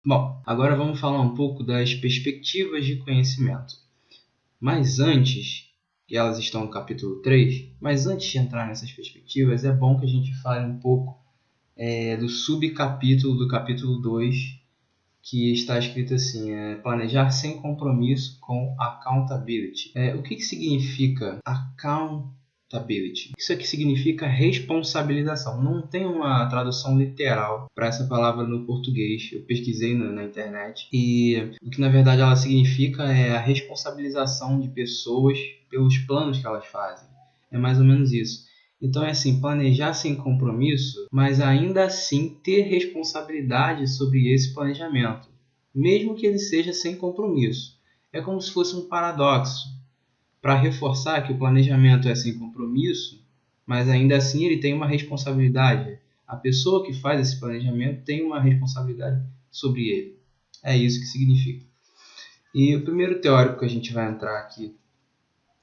Bom, agora vamos falar um pouco das perspectivas de conhecimento. Mas antes, e elas estão no capítulo 3, mas antes de entrar nessas perspectivas, é bom que a gente fale um pouco do subcapítulo do capítulo 2, que está escrito assim, planejar sem compromisso com accountability. O que significa accountability? Isso aqui significa responsabilização. Não tem uma tradução literal para essa palavra no português. Eu pesquisei na internet e o que na verdade ela significa é a responsabilização de pessoas pelos planos que elas fazem. É mais ou menos isso. Então é assim, planejar sem compromisso, mas ainda assim ter responsabilidade sobre esse planejamento, mesmo que ele seja sem compromisso. É como se fosse um paradoxo, para reforçar que o planejamento é sem compromisso, mas ainda assim ele tem uma responsabilidade. A pessoa que faz esse planejamento tem uma responsabilidade sobre ele. É isso que significa. E o primeiro teórico que a gente vai entrar aqui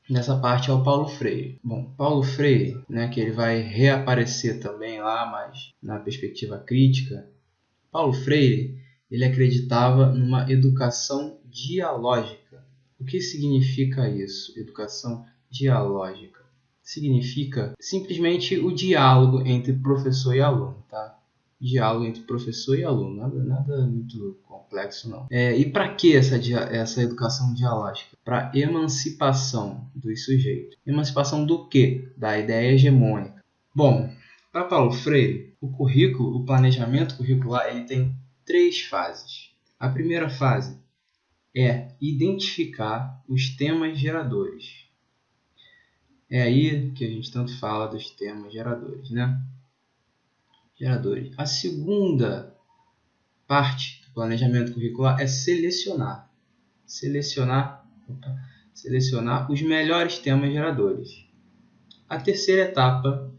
nessa parte é o Paulo Freire. Bom, Paulo Freire, que ele vai reaparecer também lá, mas na perspectiva crítica. Paulo Freire, ele acreditava numa educação dialógica. O que significa isso? Educação dialógica. Significa simplesmente o diálogo entre professor e aluno, tá? Diálogo entre professor e aluno, nada muito complexo não. E para que essa educação dialógica? Para emancipação dos sujeitos. Emancipação do quê? Da ideia hegemônica. Bom, para Paulo Freire, o planejamento curricular, ele tem 3 fases. A primeira fase é identificar os temas geradores. É aí que a gente tanto fala dos temas geradores, né? Geradores. A segunda parte do planejamento curricular é selecionar os melhores temas geradores. A terceira etapa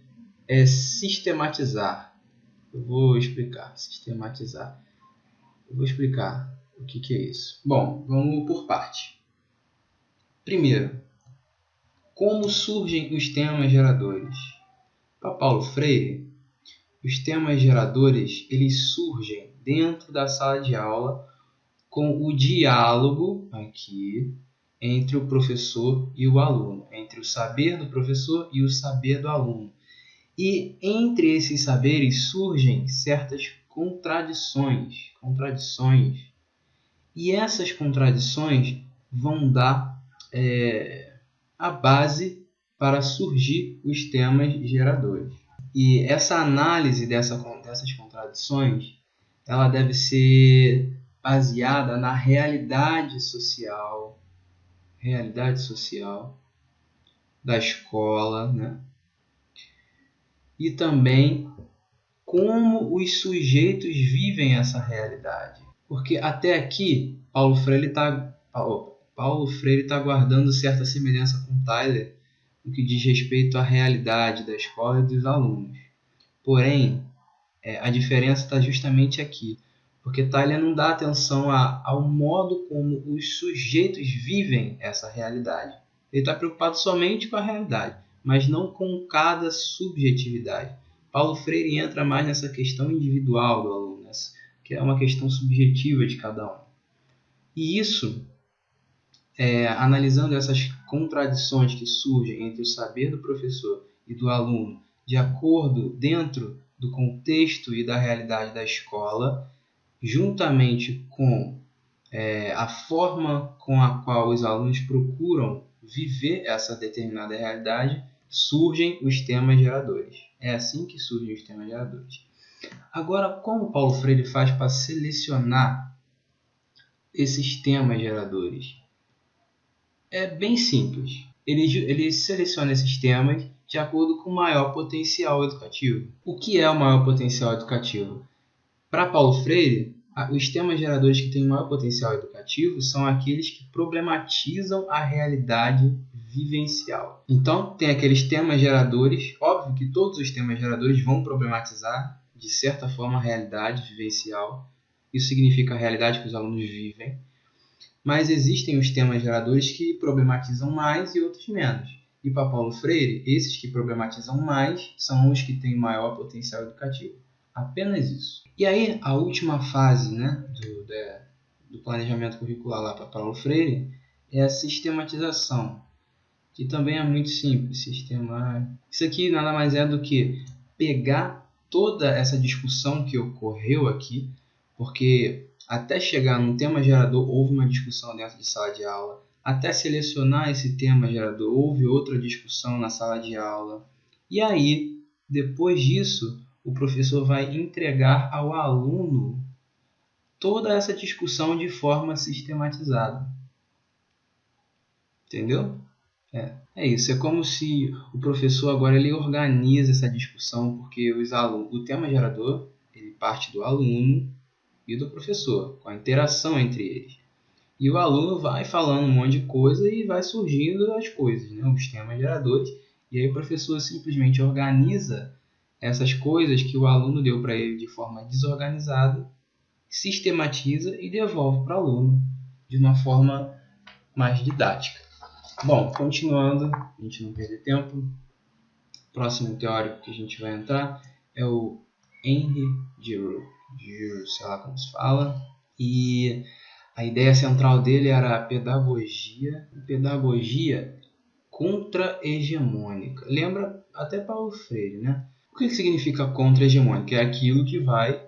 é sistematizar. Eu vou explicar. Sistematizar. Eu vou explicar o que é isso. Bom, vamos por parte. Primeiro, como surgem os temas geradores? Para Paulo Freire, os temas geradores eles surgem dentro da sala de aula com o diálogo aqui entre o professor e o aluno, entre o saber do professor e o saber do aluno. E entre esses saberes surgem certas contradições. E essas contradições vão dar a base para surgir os temas geradores. E essa análise dessas contradições, ela deve ser baseada na realidade social da escola, né? E também como os sujeitos vivem essa realidade. Porque até aqui, Paulo Freire está guardando certa semelhança com Tyler no que diz respeito à realidade da escola e dos alunos. Porém, a diferença está justamente aqui, porque Tyler não dá atenção ao modo como os sujeitos vivem essa realidade. Ele está preocupado somente com a realidade, mas não com cada subjetividade. Paulo Freire entra mais nessa questão individual do aluno, que é uma questão subjetiva de cada um. E isso, analisando essas contradições que surgem entre o saber do professor e do aluno, de acordo dentro do contexto e da realidade da escola, juntamente com a forma com a qual os alunos procuram viver essa determinada realidade, surgem os temas geradores. É assim que surgem os temas geradores. Agora, como Paulo Freire faz para selecionar esses temas geradores? É bem simples. Ele seleciona esses temas de acordo com o maior potencial educativo. O que é o maior potencial educativo? Para Paulo Freire, os temas geradores que têm maior potencial educativo são aqueles que problematizam a realidade vivencial. Então, tem aqueles temas geradores, óbvio que todos os temas geradores vão problematizar, de certa forma, a realidade vivencial. Isso significa a realidade que os alunos vivem. Mas existem os temas geradores que problematizam mais e outros menos. E para Paulo Freire, esses que problematizam mais são os que têm maior potencial educativo. Apenas isso. E aí, a última fase, né, do planejamento curricular lá para Paulo Freire é a sistematização, que também é muito simples. Isso aqui nada mais é do que pegar toda essa discussão que ocorreu aqui, porque até chegar no tema gerador houve uma discussão dentro de sala de aula, até selecionar esse tema gerador houve outra discussão na sala de aula, e aí, depois disso, o professor vai entregar ao aluno toda essa discussão de forma sistematizada. Entendeu? É isso. É como se o professor agora ele organiza essa discussão, porque o tema gerador ele parte do aluno e do professor, com a interação entre eles. E o aluno vai falando um monte de coisa e vai surgindo as coisas, né? Os temas geradores. E aí o professor simplesmente organiza essas coisas que o aluno deu para ele de forma desorganizada, sistematiza e devolve para o aluno de uma forma mais didática. Bom, continuando, a gente não perder tempo, o próximo teórico que a gente vai entrar é o Henri Giroux, sei lá como se fala, e a ideia central dele era a pedagogia contra-hegemônica. Lembra até Paulo Freire, né? O que significa contra-hegemônica? É aquilo que vai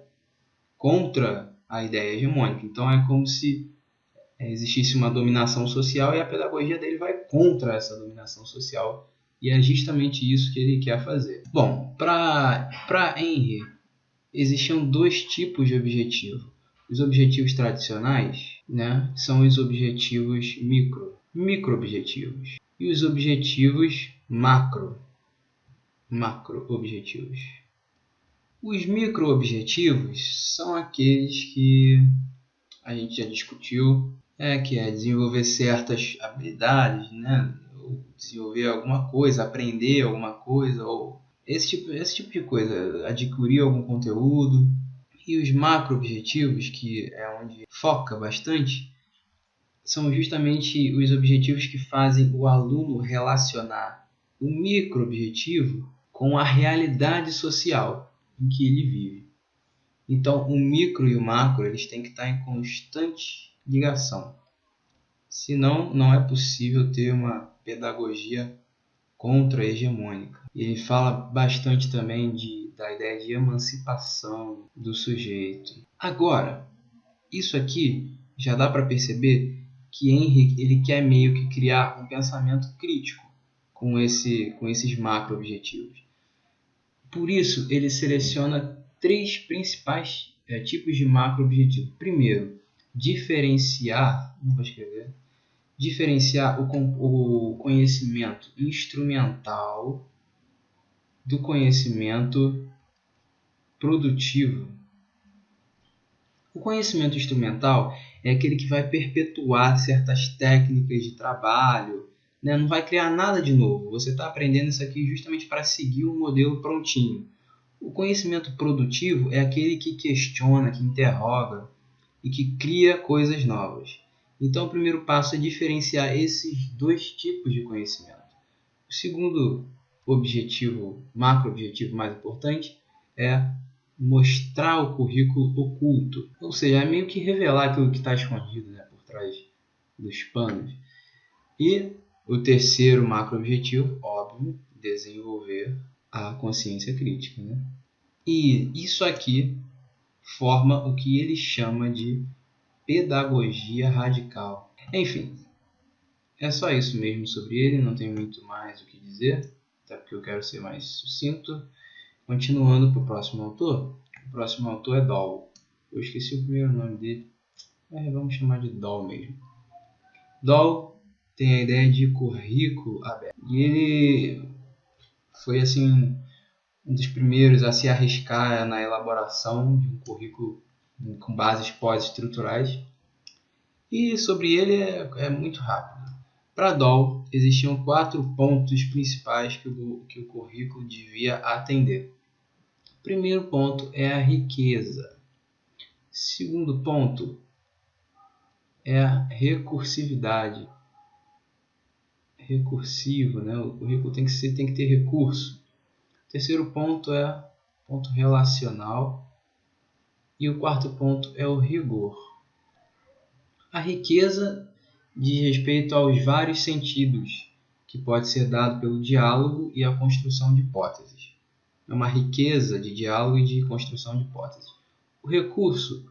contra a ideia hegemônica. Então é como se existisse uma dominação social e a pedagogia dele vai contra essa dominação social. E é justamente isso que ele quer fazer. Bom, para Henri, existiam dois tipos de objetivo. Os objetivos tradicionais, né, são os objetivos micro-objetivos. E os objetivos macro-objetivos. Os micro-objetivos são aqueles que a gente já discutiu, que é desenvolver certas habilidades, né? Ou desenvolver alguma coisa, aprender alguma coisa, ou esse tipo de coisa, adquirir algum conteúdo. E os macro-objetivos, que é onde foca bastante, são justamente os objetivos que fazem o aluno relacionar o micro-objetivo com a realidade social em que ele vive. Então, o micro e o macro eles têm que estar em constante ligação. Senão, não é possível ter uma pedagogia contra-hegemônica. Ele fala bastante também da ideia de emancipação do sujeito. Agora, isso aqui já dá para perceber que Henri ele quer meio que criar um pensamento crítico com esses macro-objetivos. Por isso, ele seleciona 3 principais tipos de macro-objetivo. Primeiro, diferenciar o conhecimento instrumental do conhecimento produtivo. O conhecimento instrumental é aquele que vai perpetuar certas técnicas de trabalho, né? Não vai criar nada de novo. Você está aprendendo isso aqui justamente para seguir um modelo prontinho. O conhecimento produtivo é aquele que questiona, que interroga e que cria coisas novas. Então, o primeiro passo é diferenciar esses 2 tipos de conhecimento. O segundo objetivo, macro-objetivo mais importante, é mostrar o currículo oculto. Ou seja, é meio que revelar aquilo que está escondido, né, por trás dos panos. E o terceiro macro-objetivo, óbvio, desenvolver a consciência crítica, né? E isso aqui forma o que ele chama de pedagogia radical. Enfim, é só isso mesmo sobre ele, não tenho muito mais o que dizer, até porque eu quero ser mais sucinto. Continuando para o próximo autor. O próximo autor é Doll. Eu esqueci o primeiro nome dele, vamos chamar de Doll mesmo. Doll tem a ideia de currículo aberto. E ele foi assim um dos primeiros a se arriscar na elaboração de um currículo com bases pós-estruturais. E sobre ele é muito rápido. Para Doll, existiam 4 pontos principais que o currículo devia atender. O primeiro ponto é a riqueza. Segundo ponto é a recursividade. Recursivo, né? O currículo tem que ter recurso. O terceiro ponto é ponto relacional. E o quarto ponto é o rigor. A riqueza diz respeito aos vários sentidos que pode ser dado pelo diálogo e a construção de hipóteses. É uma riqueza de diálogo e de construção de hipóteses. O recurso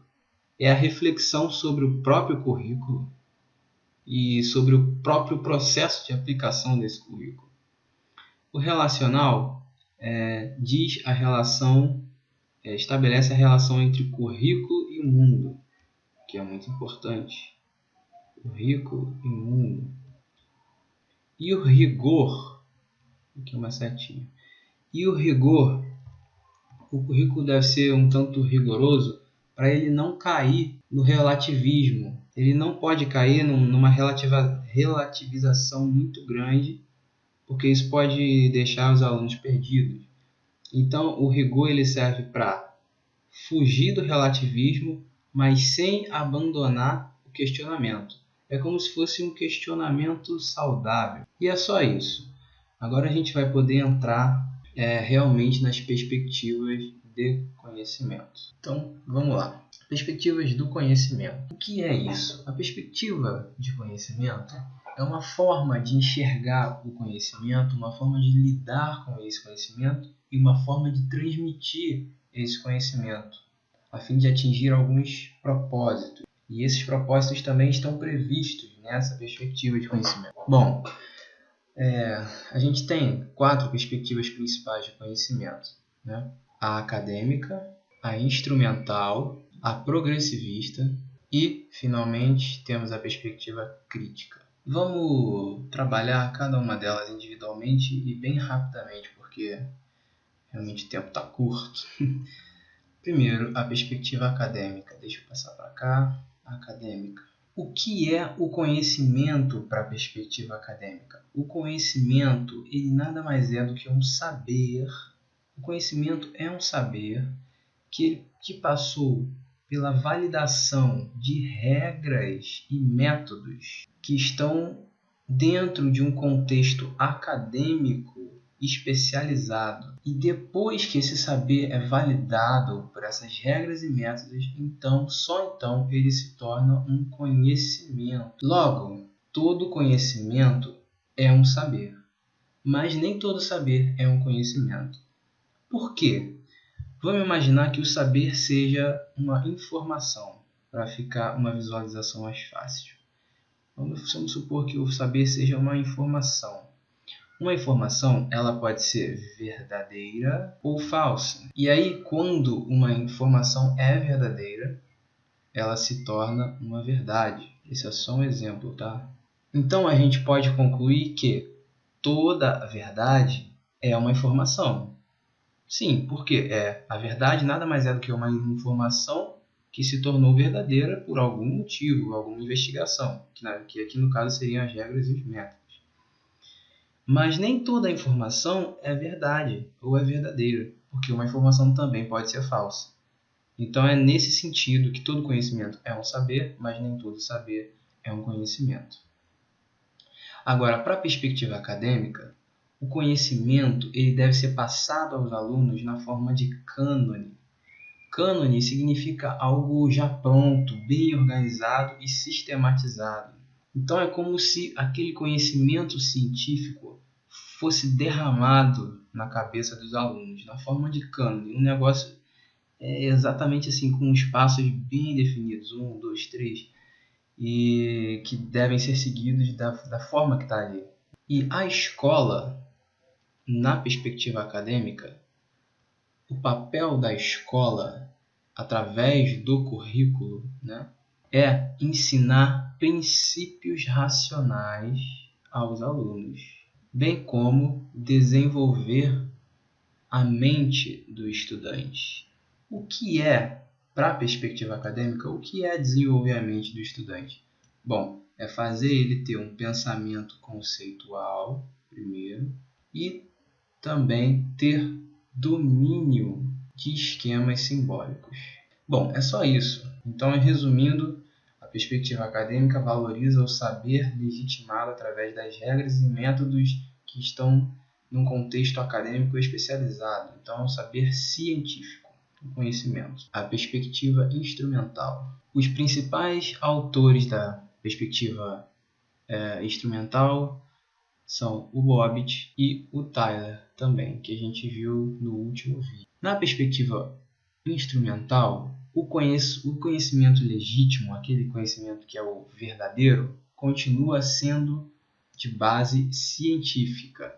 é a reflexão sobre o próprio currículo e sobre o próprio processo de aplicação desse currículo. O relacional diz a relação, estabelece a relação entre currículo e mundo, que é muito importante. Currículo e mundo. E o rigor, aqui uma setinha. E o rigor, o currículo deve ser um tanto rigoroso para ele não cair no relativismo. Ele não pode cair numa relativização muito grande, porque isso pode deixar os alunos perdidos. Então, o rigor ele serve para fugir do relativismo, mas sem abandonar o questionamento. É como se fosse um questionamento saudável. E é só isso. Agora a gente vai poder entrar realmente nas perspectivas de conhecimento. Então, vamos lá. Perspectivas do conhecimento. O que é isso? A perspectiva de conhecimento é uma forma de enxergar o conhecimento, uma forma de lidar com esse conhecimento e uma forma de transmitir esse conhecimento, a fim de atingir alguns propósitos. E esses propósitos também estão previstos nessa perspectiva de conhecimento. Bom, a gente tem 4 perspectivas principais de conhecimento, né? A acadêmica, a instrumental, a progressivista e, finalmente, temos a perspectiva crítica. Vamos trabalhar cada uma delas individualmente e bem rapidamente, porque realmente o tempo está curto. Primeiro, a perspectiva acadêmica. Deixa eu passar para cá. Acadêmica. O que é o conhecimento para a perspectiva acadêmica? O conhecimento, ele nada mais é do que um saber. O conhecimento é um saber que passou pela validação de regras e métodos que estão dentro de um contexto acadêmico especializado. E depois que esse saber é validado por essas regras e métodos, só então ele se torna um conhecimento. Logo, todo conhecimento é um saber, mas nem todo saber é um conhecimento. Por quê? Vamos imaginar que o saber seja uma informação, para ficar uma visualização mais fácil. Vamos supor que o saber seja uma informação. Uma informação ela pode ser verdadeira ou falsa. E aí, quando uma informação é verdadeira, ela se torna uma verdade. Esse é só um exemplo, tá? Então, a gente pode concluir que toda a verdade é uma informação. Sim, porque a verdade nada mais é do que uma informação que se tornou verdadeira por algum motivo, alguma investigação, que aqui no caso seriam as regras e os métodos. Mas nem toda a informação é verdade ou é verdadeira, porque uma informação também pode ser falsa. Então é nesse sentido que todo conhecimento é um saber, mas nem todo saber é um conhecimento. Agora, para a perspectiva acadêmica, o conhecimento ele deve ser passado aos alunos na forma de cânone. Cânone significa algo já pronto, bem organizado e sistematizado. Então é como se aquele conhecimento científico fosse derramado na cabeça dos alunos, na forma de cânone. Um negócio exatamente assim, com os passos bem definidos, 1, 2, 3, e que devem ser seguidos da forma que está ali. E a escola, na perspectiva acadêmica, o papel da escola, através do currículo, né, é ensinar princípios racionais aos alunos, bem como desenvolver a mente do estudante. O que é, para a perspectiva acadêmica, o que é desenvolver a mente do estudante? Bom, é fazer ele ter um pensamento conceitual, primeiro, e também ter domínio de esquemas simbólicos. Bom, é só isso. Então, resumindo, a perspectiva acadêmica valoriza o saber legitimado através das regras e métodos que estão num contexto acadêmico especializado. Então, é um saber científico, o conhecimento. A perspectiva instrumental. Os principais autores da perspectiva instrumental são o Bobbitt e o Tyler também, que a gente viu no último vídeo. Na perspectiva instrumental, o conhecimento legítimo, aquele conhecimento que é o verdadeiro, continua sendo de base científica.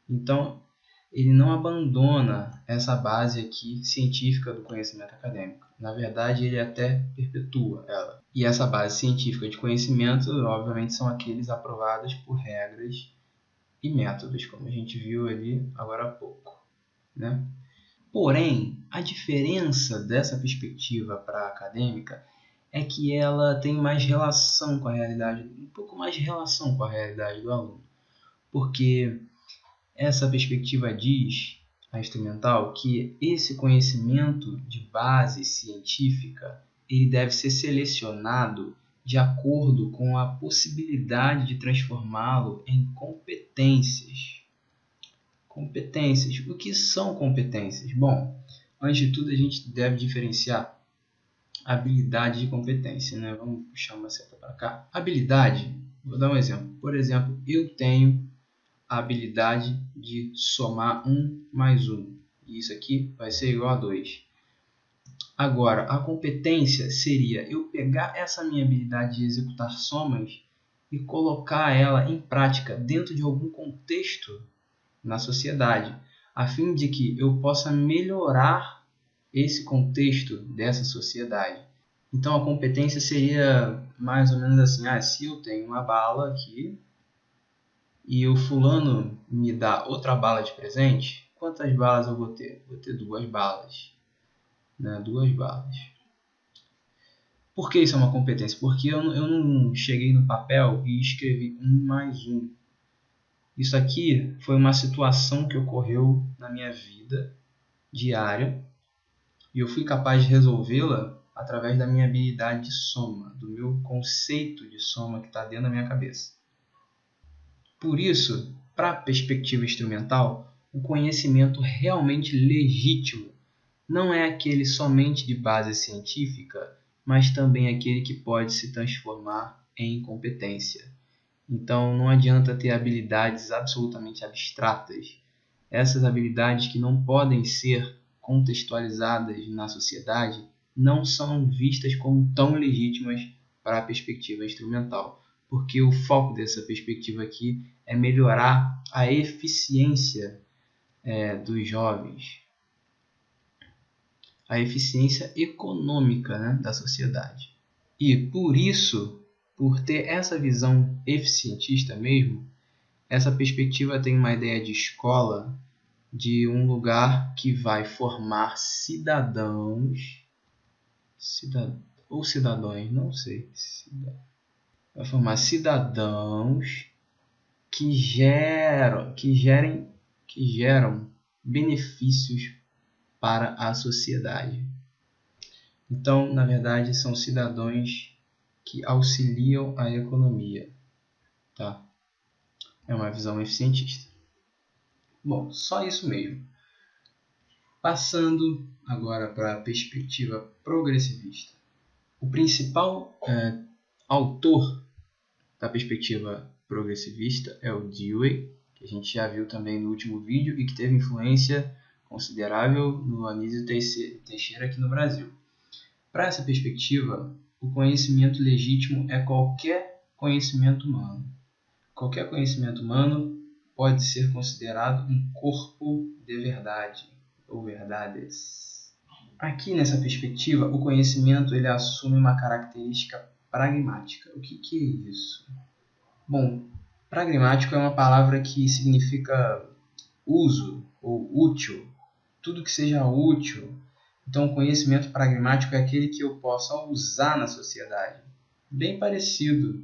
Então, ele não abandona essa base aqui científica do conhecimento acadêmico. Na verdade, ele até perpetua ela. E essa base científica de conhecimento, obviamente, são aqueles aprovados por regras e métodos, como a gente viu ali agora há pouco, né? Porém, a diferença dessa perspectiva para a acadêmica é que ela tem mais relação com a realidade, um pouco mais de relação com a realidade do aluno. Porque essa perspectiva diz, a instrumental, que esse conhecimento de base científica ele deve ser selecionado de acordo com a possibilidade de transformá-lo em competências. Competências. O que são competências? Bom, antes de tudo a gente deve diferenciar habilidade de competência, né? Vamos puxar uma seta para cá. Habilidade, vou dar um exemplo. Por exemplo, eu tenho a habilidade de somar 1 mais 1. E isso aqui vai ser igual a 2. Agora, a competência seria eu pegar essa minha habilidade de executar somas e colocar ela em prática dentro de algum contexto na sociedade, a fim de que eu possa melhorar esse contexto dessa sociedade. Então, a competência seria mais ou menos assim, se eu tenho uma bala aqui e o fulano me dá outra bala de presente, quantas balas eu vou ter? Vou ter 2 balas. 2 balas. Por que isso é uma competência? Porque eu não cheguei no papel e escrevi 1 mais 1. Isso aqui foi uma situação que ocorreu na minha vida diária e eu fui capaz de resolvê-la através da minha habilidade de soma, do meu conceito de soma que está dentro da minha cabeça. Por isso, para a perspectiva instrumental, o conhecimento realmente legítimo não é aquele somente de base científica, mas também aquele que pode se transformar em competência. Então, não adianta ter habilidades absolutamente abstratas. Essas habilidades que não podem ser contextualizadas na sociedade não são vistas como tão legítimas para a perspectiva instrumental, porque o foco dessa perspectiva aqui é melhorar a eficiência dos jovens, a eficiência econômica, né, da sociedade. E por isso, por ter essa visão eficientista mesmo, essa perspectiva tem uma ideia de escola, de um lugar que vai formar cidadãos, ou cidadãos, não sei, vai formar cidadãos que geram benefícios para a sociedade. Então, na verdade, são cidadãos que auxiliam a economia, tá? É uma visão eficientista. Bom, só isso mesmo. Passando agora para a perspectiva progressivista. O principal autor da perspectiva progressivista é o Dewey, que a gente já viu também no último vídeo e que teve influência considerável no Anísio Teixeira aqui no Brasil. Para essa perspectiva, o conhecimento legítimo é qualquer conhecimento humano. Qualquer conhecimento humano pode ser considerado um corpo de verdade ou verdades. Aqui nessa perspectiva, o conhecimento ele assume uma característica pragmática. O que é isso? Bom, pragmático é uma palavra que significa uso ou útil, tudo que seja útil. Então, o conhecimento pragmático é aquele que eu possa usar na sociedade. Bem parecido,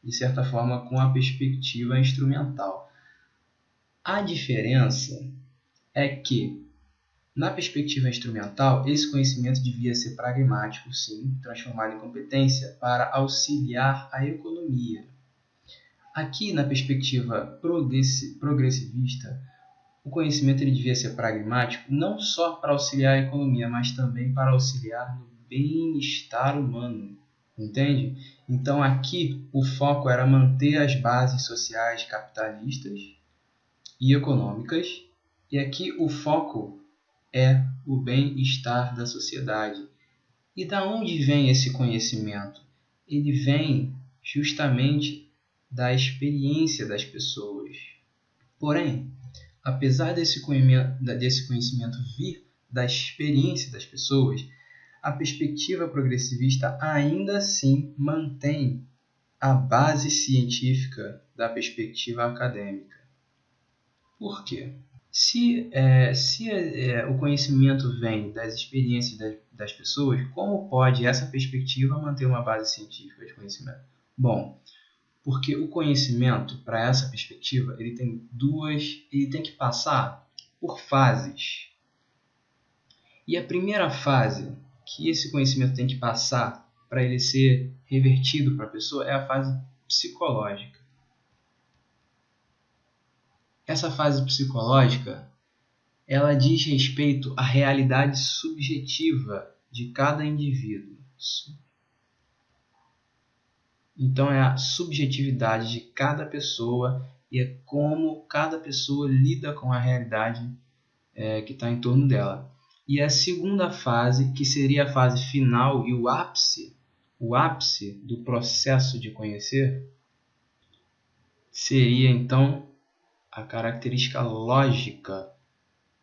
de certa forma, com a perspectiva instrumental. A diferença é que, na perspectiva instrumental, esse conhecimento devia ser pragmático, sim, transformado em competência para auxiliar a economia. Aqui, na perspectiva progressivista, o conhecimento ele devia ser pragmático não só para auxiliar a economia, mas também para auxiliar no bem-estar humano, entende? Então aqui o foco era manter as bases sociais capitalistas e econômicas, e aqui o foco é o bem-estar da sociedade. E da onde vem esse conhecimento? Ele vem justamente da experiência das pessoas. Porém, apesar desse conhecimento vir da experiência das pessoas, a perspectiva progressivista ainda assim mantém a base científica da perspectiva acadêmica. Por quê? Se o conhecimento vem das experiências das pessoas, como pode essa perspectiva manter uma base científica de conhecimento? Bom, porque o conhecimento, para essa perspectiva, ele tem que passar por fases. E a primeira fase que esse conhecimento tem que passar para ele ser revertido para a pessoa é a fase psicológica. Essa fase psicológica, ela diz respeito à realidade subjetiva de cada indivíduo. Então é a subjetividade de cada pessoa e é como cada pessoa lida com a realidade que está em torno dela. E a segunda fase, que seria a fase final e o ápice do processo de conhecer, seria então a característica lógica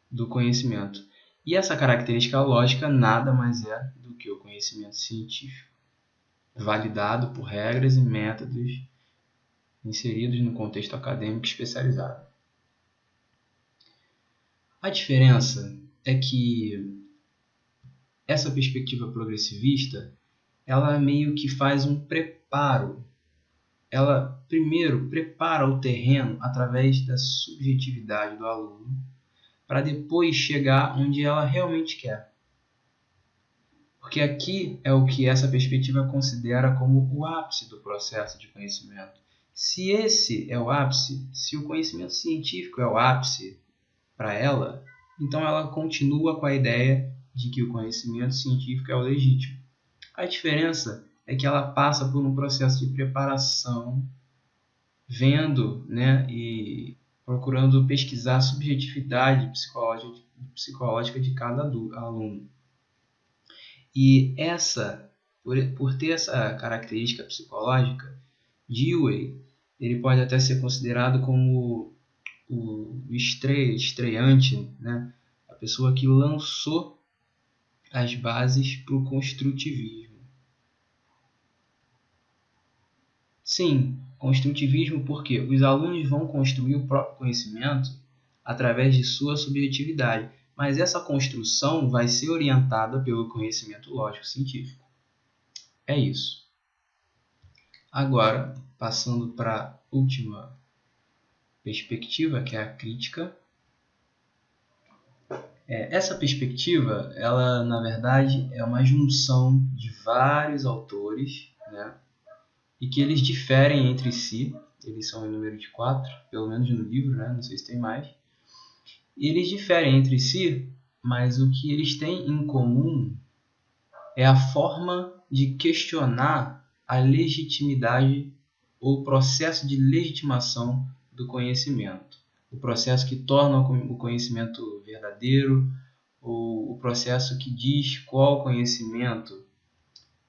do conhecimento. E essa característica lógica nada mais é do que o conhecimento científico, validado por regras e métodos inseridos no contexto acadêmico especializado. A diferença é que essa perspectiva progressivista, ela meio que faz um preparo. Ela primeiro prepara o terreno através da subjetividade do aluno para depois chegar onde ela realmente quer. Porque aqui é o que essa perspectiva considera como o ápice do processo de conhecimento. Se esse é o ápice, se o conhecimento científico é o ápice para ela, então ela continua com a ideia de que o conhecimento científico é o legítimo. A diferença é que ela passa por um processo de preparação, vendo, e procurando pesquisar a subjetividade psicológica de cada aluno. E por ter essa característica psicológica, Dewey ele pode até ser considerado como o estreante, a pessoa que lançou as bases para o construtivismo. Sim, construtivismo porque os alunos vão construir o próprio conhecimento através de sua subjetividade, mas essa construção vai ser orientada pelo conhecimento lógico-científico. É isso. Agora, passando para a última perspectiva, que é a crítica. Essa perspectiva, ela na verdade é uma junção de vários autores, e que eles diferem entre si. Eles são em número de 4, pelo menos no livro, não sei se tem mais. E eles diferem entre si, mas o que eles têm em comum é a forma de questionar a legitimidade ou processo de legitimação do conhecimento. O processo que torna o conhecimento verdadeiro, ou o processo que diz qual conhecimento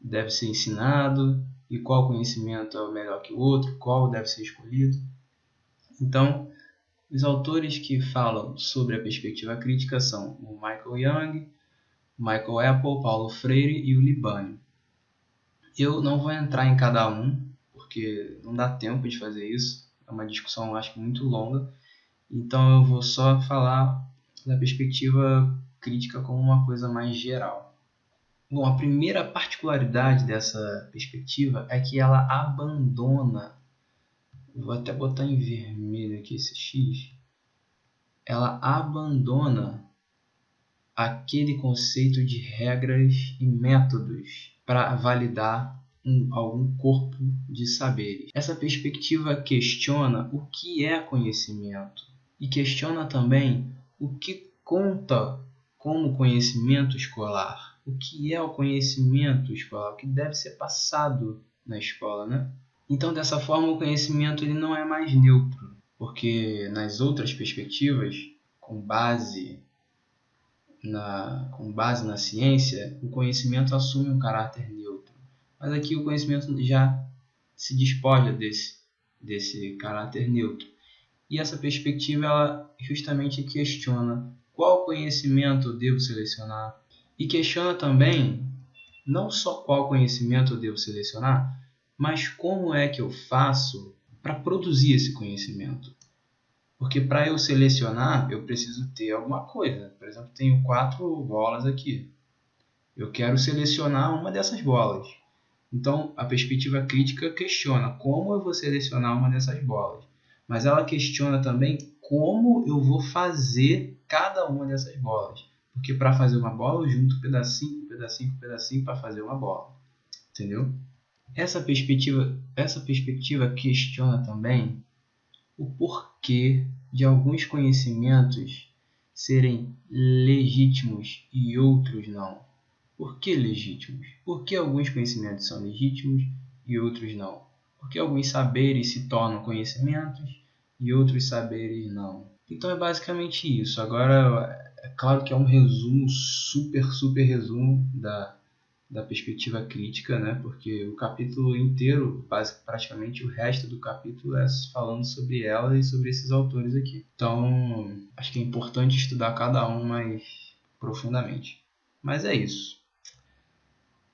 deve ser ensinado e qual conhecimento é o melhor que o outro, qual deve ser escolhido. Então, os autores que falam sobre a perspectiva crítica são o Michael Young, Michael Apple, Paulo Freire e o Libânio. Eu não vou entrar em cada um, porque não dá tempo de fazer isso. É uma discussão, acho que, muito longa. Então, eu vou só falar da perspectiva crítica como uma coisa mais geral. Bom, a primeira particularidade dessa perspectiva é que ela abandona, vou até botar em vermelho aqui esse X, ela abandona aquele conceito de regras e métodos para validar algum corpo de saberes. Essa perspectiva questiona o que é conhecimento. e questiona também o que conta como conhecimento escolar. O que é o conhecimento escolar? O que deve ser passado na escola, né? Então, dessa forma, o conhecimento ele não é mais neutro, porque nas outras perspectivas, com base na ciência, o conhecimento assume um caráter neutro. Mas aqui o conhecimento já se despoja desse caráter neutro. E essa perspectiva ela justamente questiona qual conhecimento eu devo selecionar. E questiona também não só qual conhecimento eu devo selecionar, mas como é que eu faço para produzir esse conhecimento. Porque para eu selecionar, eu preciso ter alguma coisa. Por exemplo, tenho 4 bolas aqui. Eu quero selecionar uma dessas bolas. Então, a perspectiva crítica questiona como eu vou selecionar uma dessas bolas. Mas ela questiona também como eu vou fazer cada uma dessas bolas. Porque para fazer uma bola, eu junto pedacinho para fazer uma bola. Entendeu? Essa perspectiva questiona também o porquê de alguns conhecimentos serem legítimos e outros não. Por que legítimos? Por que alguns conhecimentos são legítimos e outros não? Por que alguns saberes se tornam conhecimentos e outros saberes não? Então é basicamente isso. Agora, é claro que é um resumo, super resumo da perspectiva crítica, né? Porque o capítulo inteiro, praticamente o resto do capítulo é falando sobre ela e sobre esses autores aqui. Então, acho que é importante estudar cada um mais profundamente. Mas é isso.